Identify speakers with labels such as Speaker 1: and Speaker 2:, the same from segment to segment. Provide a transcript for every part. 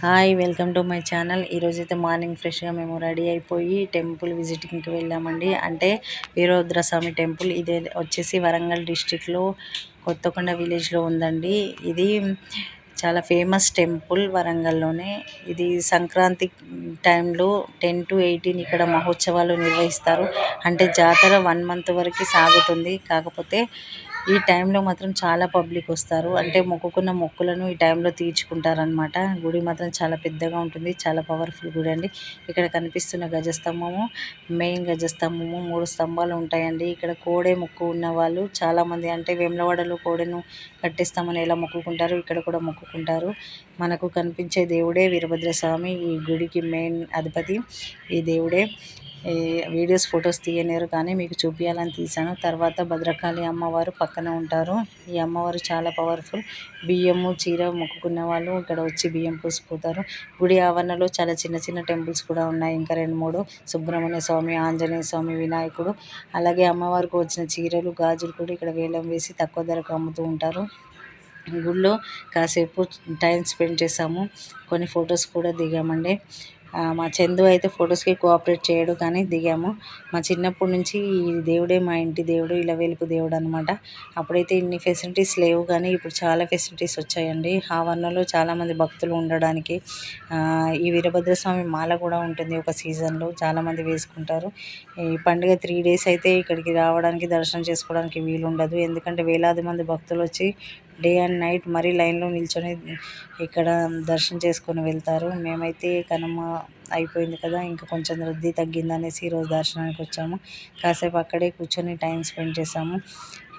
Speaker 1: Hi, welcome to my channel. ఈరోజైతే morning ఫ్రెష్గా మేము రెడీ అయిపోయి టెంపుల్ విజిటింగ్కి వెళ్ళామండి. అంటే వీరభద్రస్వామి టెంపుల్. ఇది వచ్చేసి వరంగల్ డిస్టిక్లో కొత్తకొండ విలేజ్లో ఉందండి. ఇది చాలా ఫేమస్ టెంపుల్ వరంగల్లోనే. ఇది సంక్రాంతి టైంలో 10 to 18 ఇక్కడ మహోత్సవాలు నిర్వహిస్తారు. అంటే జాతర 1 month వరకు సాగుతుంది. కాకపోతే ఈ టైంలో మాత్రం చాలా పబ్లిక్ వస్తారు. అంటే మొక్కుకున్న మొక్కులను ఈ టైంలో తీర్చుకుంటారనమాట. గుడి మాత్రం చాలా పెద్దగా ఉంటుంది. చాలా పవర్ఫుల్ గుడి అండి. ఇక్కడ కనిపిస్తున్న గజస్తంభము మెయిన్ గజస్తంభము. 3 స్తంభాలు ఉంటాయండి. ఇక్కడ కోడే మొక్కు ఉన్న వాళ్ళు చాలామంది, అంటే వేములవాడలో కోడెను కట్టిస్తామని ఎలా మొక్కుకుంటారు, ఇక్కడ కూడా మొక్కుకుంటారు. మనకు కనిపించే దేవుడే వీరభద్రస్వామి. ఈ గుడికి మెయిన్ అధిపతి ఈ దేవుడే. వీడియోస్ ఫొటోస్ తీయలేరు కానీ మీకు చూపించాలని తీశాను. తర్వాత భద్రకాళి అమ్మవారు పక్కన ఉంటారు. ఈ అమ్మవారు చాలా పవర్ఫుల్. బియ్యము చీర మొక్కుకున్న వాళ్ళు ఇక్కడ వచ్చి బియ్యం పోసిపోతారు. గుడి ఆవరణలో చాలా చిన్న చిన్న టెంపుల్స్ కూడా ఉన్నాయి. ఇంకా 2-3 సుబ్రహ్మణ్య స్వామి, ఆంజనేయ స్వామి, వినాయకుడు, అలాగే అమ్మవారికి వచ్చిన చీరలు గాజులు కూడా ఇక్కడ వేలం వేసి తక్కువ ధరకు అమ్ముతూ ఉంటారు. గుడిలో కాసేపు టైం స్పెండ్ చేసాము. కొన్ని ఫొటోస్ కూడా దిగామండి. మా చందు అయితే ఫొటోస్కి కోఆపరేట్ చేయడు కానీ దిగాము. మా చిన్నప్పటి నుంచి ఈ దేవుడే మా ఇంటి దేవుడు, ఇలా వెలుపు దేవుడు అనమాట. అప్పుడైతే ఇన్ని ఫెసిలిటీస్ లేవు కానీ ఇప్పుడు చాలా ఫెసిలిటీస్ వచ్చాయండి. ఆవరణలో చాలామంది భక్తులు ఉండడానికి. ఈ వీరభద్రస్వామి మాల కూడా ఉంటుంది ఒక సీజన్లో, చాలామంది వేసుకుంటారు. ఈ పండుగ 3 days అయితే ఇక్కడికి రావడానికి దర్శనం చేసుకోవడానికి వీలు ఉండదు. ఎందుకంటే వేలాది మంది భక్తులు వచ్చి డే అండ్ నైట్ మరీ లైన్లో నిల్చొని ఇక్కడ దర్శనం చేసుకొని వెళ్తారు. మేమైతే కనుమ అయిపోయింది కదా, ఇంకా కొంచెం రద్దీ తగ్గిందనేసి ఈరోజు దర్శనానికి వచ్చాము. కాసేపు అక్కడే కూర్చొని టైం స్పెండ్ చేసాము.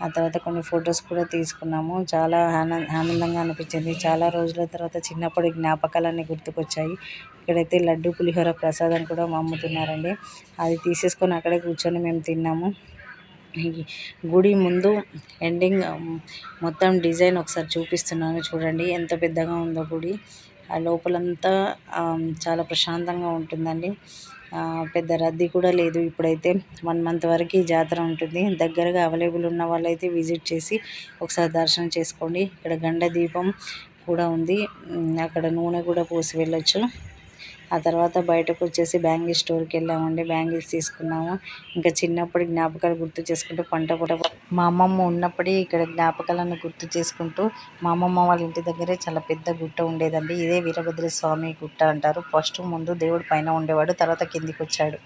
Speaker 1: ఆ తర్వాత కొన్ని ఫొటోస్ కూడా తీసుకున్నాము. చాలా ఆనందంగా అనిపించింది. చాలా రోజుల తర్వాత చిన్నప్పటి జ్ఞాపకాలన్నీ గుర్తుకొచ్చాయి. ఇక్కడైతే లడ్డు పులిహోర ప్రసాదం కూడా అమ్ముతున్నారండి. అది తీసేసుకొని అక్కడే కూర్చొని మేము తిన్నాము. గుడి ముందు ఎండింగ్ మొత్తం డిజైన్ ఒకసారి చూపిస్తున్నాను చూడండి, ఎంత పెద్దగా ఉందో గుడి. ఆ లోపలంతా చాలా ప్రశాంతంగా ఉంటుందండి. పెద్ద రద్దీ కూడా లేదు. ఇప్పుడైతే 1 month వరకు జాతర ఉంటుంది. దగ్గరగా అవైలబుల్ ఉన్న వాళ్ళైతే విజిట్ చేసి ఒకసారి దర్శనం చేసుకోండి. ఇక్కడ గండ దీపం కూడా ఉంది. అక్కడ నూనె కూడా పోసి వెళ్ళొచ్చు. ఆ తర్వాత బయటకు వచ్చేసి బ్యాంగిల్ స్టోర్కి వెళ్ళామండి. బ్యాంగిల్స్ తీసుకున్నాము. ఇంకా చిన్నప్పటి జ్ఞాపకాలు గుర్తు చేసుకుంటూ మా అమ్మమ్మ ఉన్నప్పటి ఇక్కడ జ్ఞాపకాలను గుర్తు చేసుకుంటూ, మా అమ్మమ్మ వాళ్ళ ఇంటి దగ్గరే చాలా పెద్ద గుట్ట ఉండేదండి. ఇదే వీరభద్ర స్వామి గుట్ట అంటారు. ఫస్ట్ ముందు దేవుడు పైన ఉండేవాడు, తర్వాత కిందికి వచ్చాడు.